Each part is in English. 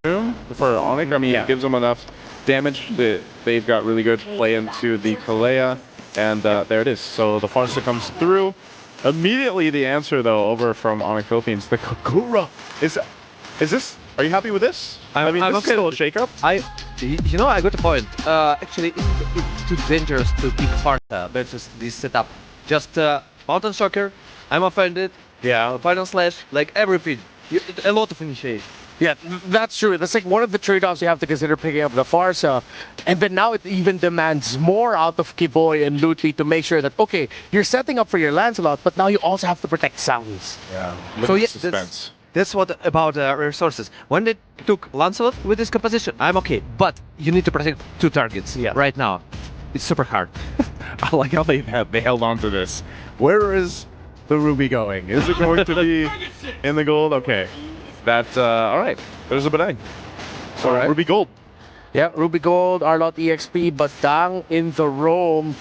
for Onic. I mean, it gives them enough damage that they've got really good play into the Kalea, and there it is. So the Farsa comes through. Immediately the answer, though, over from Onic Philippines, the Kagura. Is this, are you happy with this? I mean, I'm this is still a shakeup. I got the point. Actually, it's too dangerous to pick Farsa versus this setup. Just Mountain Stalker, I'm offended. Yeah, Final Slash, like everything. A lot of initiation. Yeah, that's true. That's like one of the trade-offs you have to consider picking up the Farsa. And then now it even demands more out of Kiboy and Lutfi to make sure that, okay, you're setting up for your Lancelot, but now you also have to protect Sounds. Yeah, So yeah, suspense. that's what about resources. When they took Lancelot with this composition, I'm okay. But you need to protect 2 targets right now. It's super hard. I like how they held on to this. Where is the ruby going? Is it going to be in the gold? Okay. That's all right. There's a Benang. So ruby gold. Yeah, Ruby Gold, Arlot EXP, Batang in the roam.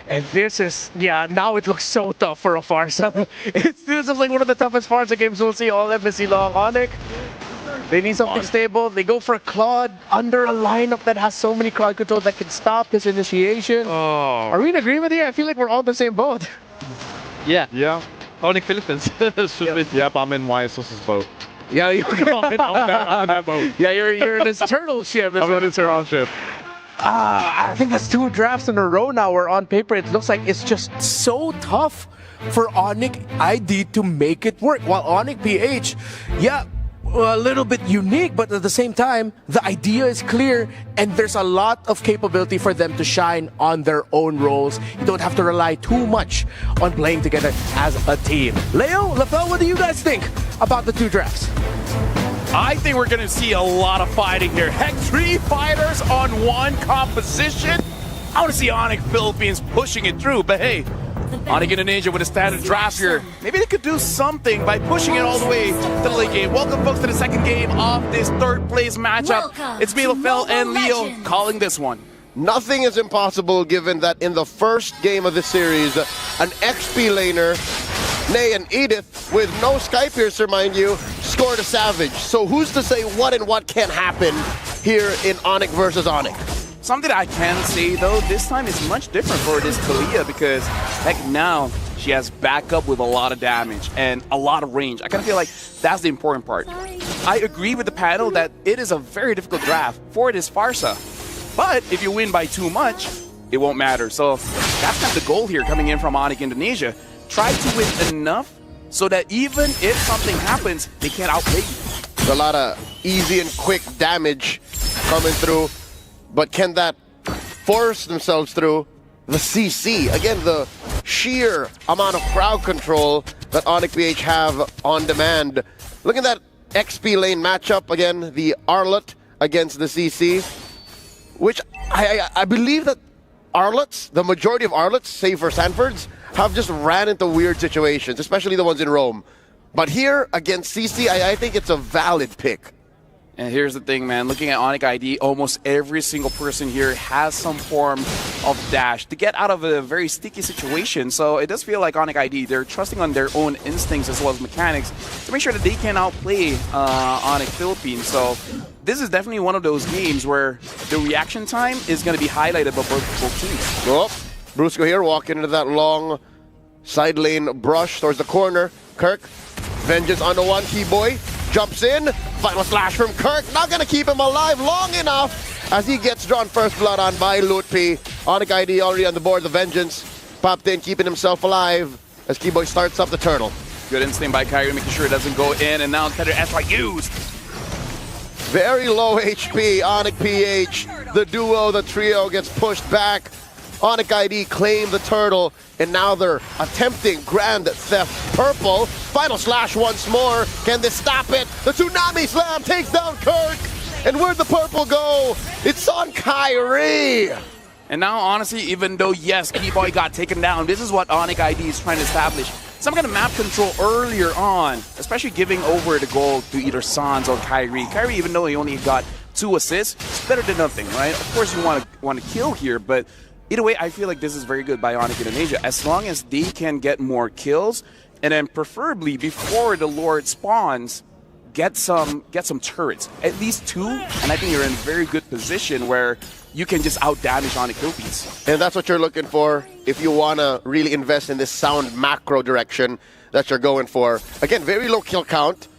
And this is, yeah, now it looks so tough for a Farsa. It feels like one of the toughest Farsa games we'll see all MSC long. Onic, they need something stable. They go for Claude under a lineup that has so many crowd control that can stop this initiation. Oh. Are we in agreement here? I feel like we're all in the same boat. Yeah. Yeah. Onic Philippines. Yep, I'm in YSOS's boat. Yeah, you're on that boat. Yeah, you're in this turtle ship. I'm on this turtle ship. I think that's 2 drafts in a row now where on paper it looks like it's just so tough for Onic ID to make it work. While Onic PH, yeah, a little bit unique, but at the same time, the idea is clear and there's a lot of capability for them to shine on their own roles. You don't have to rely too much on playing together as a team. Leo, Lafel, what do you guys think about the 2 drafts? I think we're going to see a lot of fighting here. Heck, 3 fighters on 1 composition. I want to see Onic Philippines pushing it through, but hey, Onic Indonesia with a standard draft here. Maybe they could do something by pushing it all the way to the late game. Welcome, folks, to the 2nd game of this 3rd place matchup. It's me, LaFell, and Leo calling this one. Nothing is impossible given that in the first game of the series, an XP laner, nay, and Edith, with no Sky Piercer, mind you, scored a Savage. So who's to say what and what can happen here in Onic versus Onic? Something I can say, though, this time is much different for this Kalia because, heck, now she has backup with a lot of damage and a lot of range. I kind of feel like that's the important part. I agree with the panel that it is a very difficult draft for this Farsa. But if you win by too much, it won't matter. So that's kind of the goal here coming in from Onic Indonesia. Try to win enough so that even if something happens, they can't outplay you. There's a lot of easy and quick damage coming through, but can that force themselves through the CC? Again, the sheer amount of crowd control that Onic PH have on demand. Look at that XP lane matchup again, the Arlot against the CC, which I believe that Arlots, the majority of Arlots, save for Sanford's, have just ran into weird situations, especially the ones in Rome. But here, against CC, I think it's a valid pick. And here's the thing, man. Looking at Onic ID, almost every single person here has some form of dash to get out of a very sticky situation. So it does feel like Onic ID, they're trusting on their own instincts as well as mechanics to make sure that they can outplay Onic Philippines. So this is definitely one of those games where the reaction time is going to be highlighted by both teams. Oh, Brusco here walking into that long side lane brush towards the corner. Kirk, vengeance on the 1 key boy. Jumps in, final slash from Kirk, not gonna keep him alive long enough as he gets drawn first blood on by Lutfi. Onic ID already on the board, the vengeance popped in, keeping himself alive as Keyboy starts up the turtle. Good instinct by Kyrie, making sure it doesn't go in, and now Tether S used. Very low HP, Onic PH, the duo, the trio gets pushed back. Onic ID claim the turtle, and now they're attempting Grand Theft Purple. Final slash once more. Can they stop it? The Tsunami Slam takes down Kirk. And where'd the purple go? It's on Kyrie. And now, honestly, even though, yes, Keyboy got taken down, this is what Onic ID is trying to establish. Some kind of map control earlier on, especially giving over the goal to either Sans or Kyrie. Kyrie, even though he only got 2 assists, it's better than nothing, right? Of course, you want to kill here, but either way, I feel like this is very good by Onic Indonesia. As long as they can get more kills, and then preferably before the Lord spawns, get some turrets, at least 2, and I think you're in a very good position where you can just out-damage Onic Philippines. And that's what you're looking for if you want to really invest in this sound macro direction that you're going for. Again, very low kill count,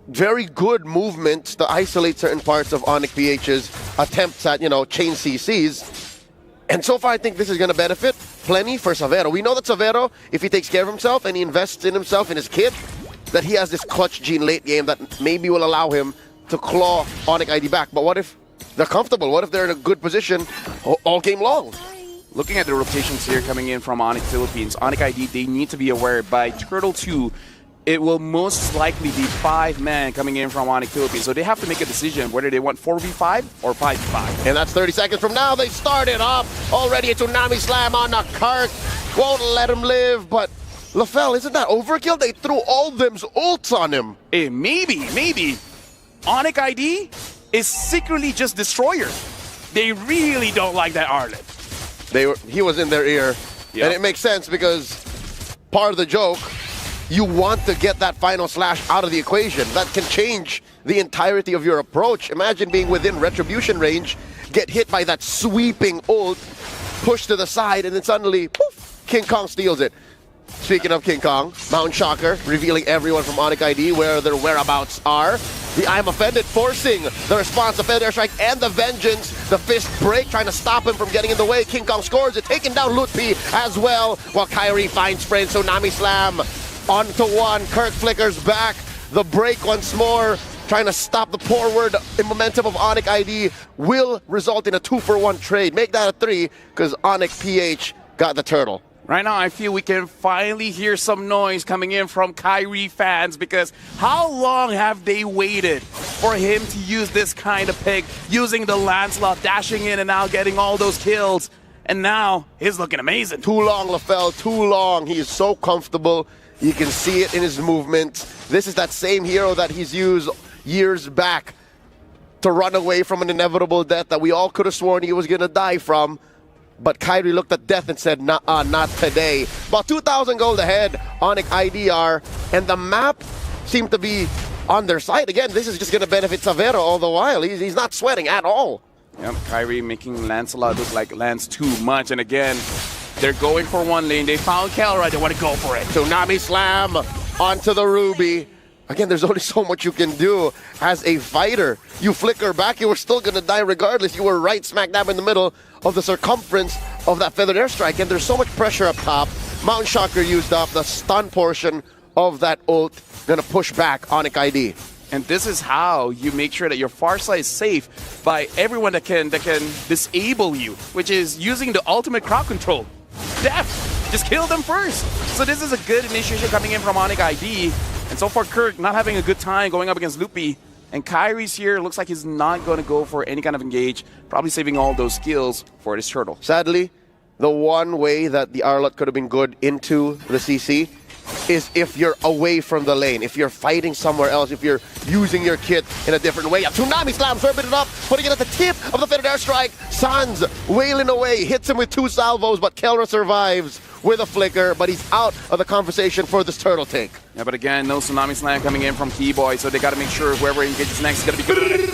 very good movements to isolate certain parts of Onic PH's attempts at, chain CCs. And so far, I think this is going to benefit plenty for Savero. We know that Savero, if he takes care of himself and he invests in himself, in his kid, that he has this clutch gene late game that maybe will allow him to claw Onic ID back. But what if they're comfortable? What if they're in a good position all game long? Looking at the rotations here coming in from Onic Philippines, Onic ID, they need to be aware by Turtle 2, it will most likely be 5-man coming in from Onic Philippines. So they have to make a decision whether they want 4v5 or 5v5. And that's 30 seconds from now. They started off already. A Tsunami Slam on the Kirk. Won't let him live, but LaFell, isn't that overkill? They threw all them's ults on him. Hey, maybe. Onic ID is secretly just Destroyer. They really don't like that Arlet. He was in their ear. Yep. And it makes sense because part of the joke, you want to get that final slash out of the equation. That can change the entirety of your approach. Imagine being within retribution range, get hit by that sweeping ult, push to the side, and then suddenly, poof, King Kong steals it. Speaking of King Kong, Mountain Shocker revealing everyone from Onic ID where their whereabouts are. The I'm Offended forcing the response, the Feather Airstrike, and the Vengeance. The Fist Break trying to stop him from getting in the way. King Kong scores it, taking down Lutpi as well, while Kyrie finds Sprint. Tsunami Slam onto one. Kirk flickers back. The break once more, trying to stop the forward momentum of Onic ID, will result in a 2-for-1 trade. Make that a 3, because Onic PH got the turtle. Right now, I feel we can finally hear some noise coming in from Kyrie fans, because how long have they waited for him to use this kind of pick, using the Lancelot, dashing in and out, getting all those kills, and now he's looking amazing. Too long, LaFell, too long. He is so comfortable. You can see it in his movement. This is that same hero that he's used years back to run away from an inevitable death that we all could have sworn he was going to die from. But Kyrie looked at death and said, nah, not today. About 2,000 gold ahead, Onic IDR, and the map seemed to be on their side. Again, this is just going to benefit Savero all the while. He's not sweating at all. Yep, Kyrie making Lancelot look like Lance too much, and again, they're going for one lane. They found Kelra, they want to go for it. Tsunami Slam onto the Ruby. Again, there's only so much you can do as a fighter. You flicker back, you were still going to die regardless. You were right smack dab in the middle of the circumference of that Feathered Airstrike, and there's so much pressure up top. Mountain Shocker used up the stun portion of that ult, going to push back Onic ID. And this is how you make sure that your far side is safe by everyone that can disable you, which is using the ultimate crowd control. Death! Just kill them first! So this is a good initiation coming in from Onic ID. And so far, Kirk not having a good time going up against Lutpi. And Kyrie's here, looks like he's not going to go for any kind of engage, probably saving all those skills for this turtle. Sadly, the one way that the Arlot could have been good into the CC is if you're away from the lane, if you're fighting somewhere else, if you're using your kit in a different way. A Tsunami Slam, serving it up, putting it at the tip of the Feathered Airstrike. Sans wailing away, hits him with 2 salvos, but Kelra survives with a flicker, but he's out of the conversation for this turtle take. Yeah, but again, no Tsunami Slam coming in from Keyboy, so they got to make sure whoever engages next is going to be good.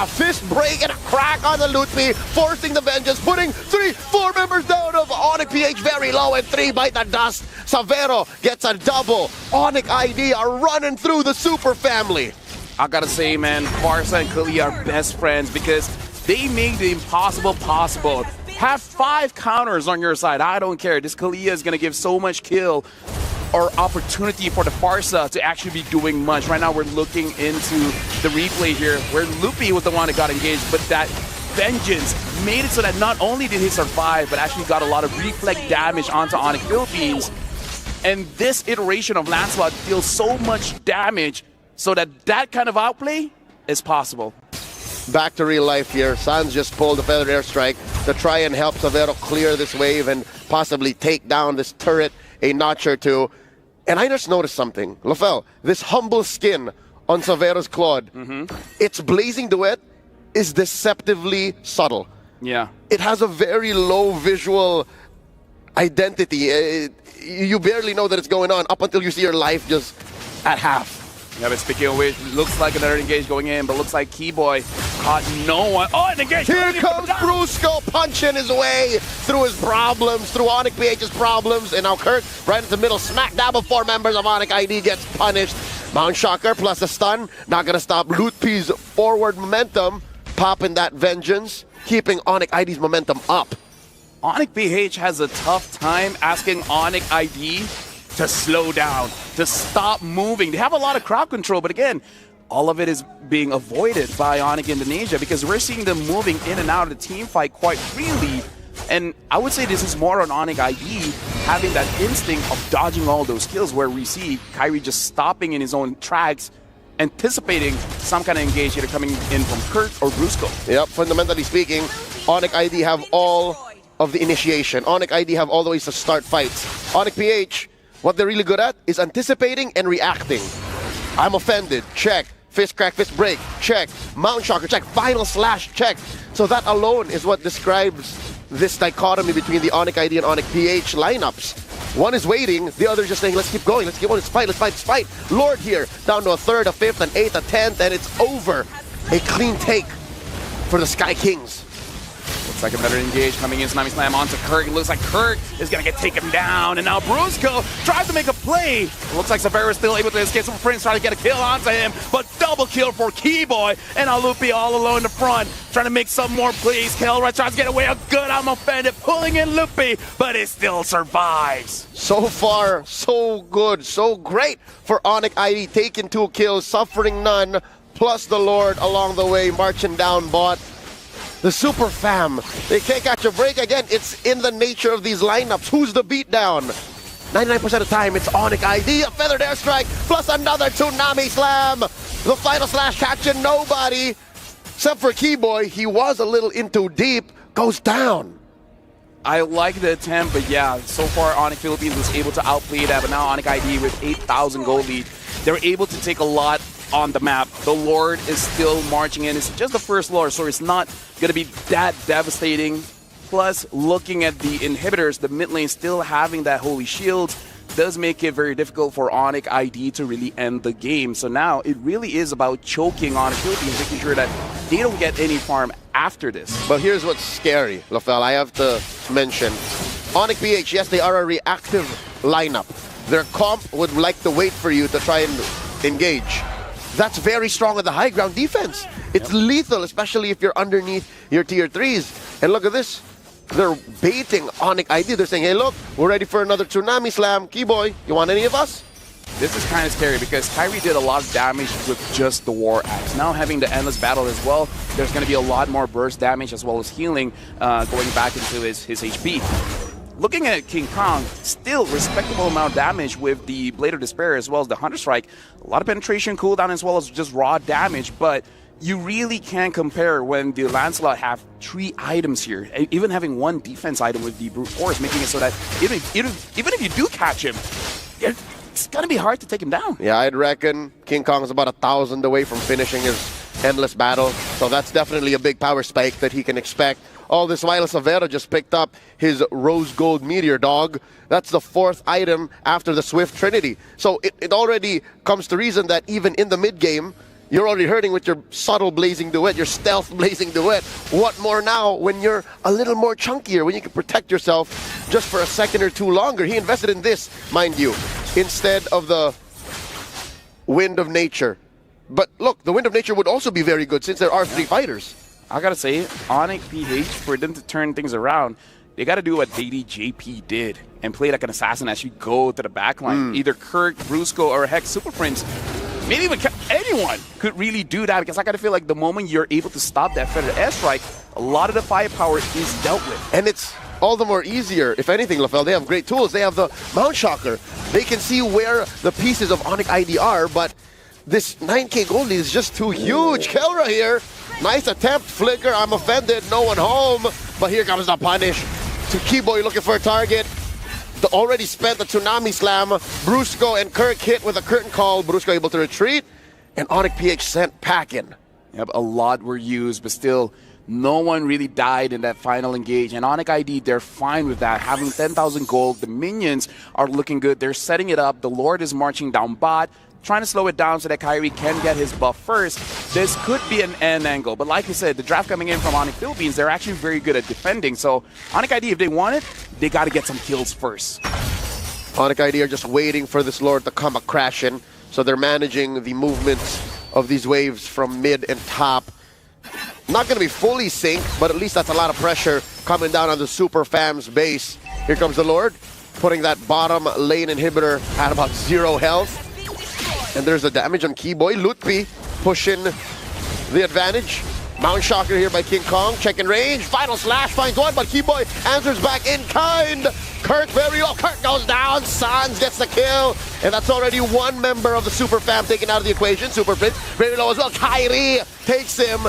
Fist break and a crack on the Lutpi, forcing the Vengeance, putting 3-4 members down of Onic PH very low, and 3 bite the dust. Savero gets a double. Onic ID are running through the super family. I gotta say, man, Barca and Kali are best friends because they make the impossible possible. Have 5 counters on your side. I don't care. This Kalia is going to give so much kill or opportunity for the Farsa to actually be doing much. Right now, we're looking into the replay here where Lutpi was the one that got engaged, but that Vengeance made it so that not only did he survive, but actually got a lot of reflect damage onto Onic Philippines. And this iteration of Lancelot deals so much damage so that that kind of outplay is possible. Back to real life here. Sans just pulled the Feathered Airstrike to try and help Savero clear this wave and possibly take down this turret a notch or two. And I just noticed something. LaFell, this humble skin on Savero's Claude, its blazing duet is deceptively subtle. Yeah. It has a very low visual identity. You barely know that it's going on up until you see your life just at half. Yeah, but speaking of which, looks like another engage going in, but looks like Keyboy caught no one. Oh, an engage! Here comes Brusco punching his way through his problems, through Onic PH's problems, and now Kirk right in the middle, smack dab of 4 members of Onic ID gets punished. Mount Shocker plus a stun, not gonna stop Lutpi's forward momentum, popping that vengeance, keeping Onic ID's momentum up. Onic PH has a tough time asking Onic ID to slow down, to stop moving. They have a lot of crowd control, but again, all of it is being avoided by Onic Indonesia because we're seeing them moving in and out of the team fight quite freely. And I would say this is more on Onic ID having that instinct of dodging all those kills, where we see Kyrie just stopping in his own tracks, anticipating some kind of engage either coming in from Kurt or Brusco. Yep, fundamentally speaking, Onic ID have all of the initiation. Onic ID have all the ways to start fights. Onic PH, what they're really good at is anticipating and reacting. I'm offended, check. Fist crack, fist break, check. Mount Shocker, check. Final slash, check. So that alone is what describes this dichotomy between the Onic ID and Onic PH lineups. One is waiting, the other just saying, let's keep going, let's keep on, let's fight, let's fight, let's fight. Lord here, down to a 3rd, a 5th, an 8th, a 10th, and it's over. A clean take for the Sky Kings. Looks like another engage coming in. Tsunami Slam onto Kirk. It looks like Kirk is going to get taken down. And now Brusco tries to make a play. It looks like Severa is still able to escape. Some Prince trying to get a kill onto him. But double kill for Keyboy. And now Lupi all alone in the front, trying to make some more plays. Kelra tries to get away. A good I'm offended. Pulling in Lupi, but it still survives. So far, so good, so great for Onic ID. Taking 2 kills, suffering none. Plus the Lord along the way, marching down bot. The Super Fam, they can't catch a break again. It's in the nature of these lineups. Who's the beatdown? 99% of the time, it's Onic ID. A feathered airstrike, plus another Tsunami Slam. The final slash catching nobody. Except for Keyboy, he was a little in too deep. Goes down. I like the attempt, but yeah, so far Onic Philippines was able to outplay that, but now Onic ID with 8,000 gold lead. They're able to take a lot on the map. The Lord is still marching in. It's just the first Lord, so it's not going to be that devastating. Plus, looking at the inhibitors, the mid lane still having that Holy Shield does make it very difficult for Onic ID to really end the game. So now it really is about choking Onic Philippines, making sure that they don't get any farm after this. But here's what's scary, Lafel. I have to mention, Onic PH, yes, they are a reactive lineup. Their comp would like to wait for you to try and engage. That's very strong on the high ground defense. It's lethal, especially if you're underneath your tier 3s. And look at this. They're baiting Onic ID. They're saying, hey, look, we're ready for another Tsunami Slam. Keyboy, you want any of us? This is kind of scary because Kyrie did a lot of damage with just the War Axe. Now having the Endless Battle as well, there's going to be a lot more burst damage as well as healing going back into his HP. Looking at King Kong, still respectable amount of damage with the Blade of Despair as well as the Hunter Strike. A lot of penetration cooldown as well as just raw damage, but you really can't compare when the Lancelot have 3 items here. Even having 1 defense item with the Brute Force, making it so that even if you do catch him, it's going to be hard to take him down. Yeah, I'd reckon King Kong is about 1,000 away from finishing his Endless Battle. So that's definitely a big power spike that he can expect. All this while, Severa just picked up his Rose Gold Meteor Dog. That's the 4th item after the Swift Trinity. So it already comes to reason that even in the mid-game, you're already hurting with your subtle Blazing Duet, your stealth Blazing Duet. What more now when you're a little more chunkier, when you can protect yourself just for a second or two longer? He invested in this, mind you, instead of the Wind of Nature. But look, the Wind of Nature would also be very good since there are 3 fighters. I gotta say, Onic PH, for them to turn things around, they gotta do what JP did and play like an assassin as you go to the backline. Either Kirk, Brusco, or heck, Super Prince. Maybe even anyone could really do that, because I gotta feel like the moment you're able to stop that feathered airstrike, a lot of the firepower is dealt with. And it's all the more easier, if anything, Lafel. They have great tools. They have the Mount Shocker. They can see where the pieces of Onic ID are, but this 9k gold lead is just too huge. Kelra here. Nice attempt, flicker. I'm offended. No one home. But here comes the punish. To Keyboy looking for a target. The already spent the Tsunami Slam. Brusco and Kirk hit with a curtain call. Brusco able to retreat. And Onic PH sent packing. Yep, a lot were used, but still, no one really died in that final engage. And Onic ID, they're fine with that. Having 10,000 gold, the minions are looking good. They're setting it up. The Lord is marching down bot. trying to slow it down so that Kyrie can get his buff first. This could be an end angle, but like you said, the draft coming in from Onic Philippines, they're actually very good at defending. So Onic ID, if they want it, they got to get some kills first. Onic ID are just waiting for this Lord to come a crashing, so they're managing the movements of these waves from mid and top. Not going to be fully synced, but at least that's a lot of pressure coming down on the Super Fam's base. Here comes the Lord, putting that bottom lane inhibitor at about 0 health. And there's the damage on Keyboy. Lutpi pushing the advantage. Mount Shocker here by King Kong, checking range. Final slash finds one, but Keyboy answers back in kind. Kirk very low. Kirk goes down. Sans gets the kill. And that's already one member of the Super Fam taken out of the equation. Super Prince very low as well. Kyrie takes him.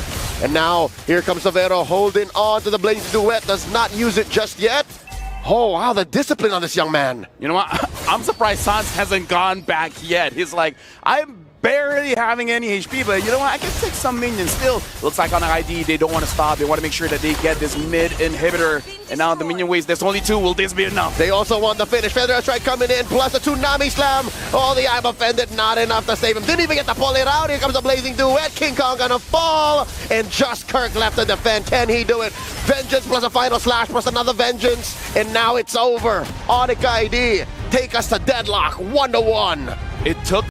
And now here comes Savero holding on to the Blazing Duet. Does not use it just yet. Oh, wow, the discipline on this young man. You know what? I'm surprised Sans hasn't gone back yet. He's like, I'm barely having any HP, but you know what? I can take some minions still. Looks like on ID, they don't want to stop. They want to make sure that they get this mid inhibitor. And now the minion waves, there's only 2. Will this be enough? They also want the finish. Feather Strike coming in, plus a Tsunami Slam. Oh, the I'm offended, not enough to save him. Didn't even get to pull it out. Here comes the Blazing Duet. King Kong gonna fall. And just Kirk left to defend. Can he do it? Vengeance plus a final slash plus another Vengeance. And now it's over. Onic ID take us to deadlock, 1-1. It took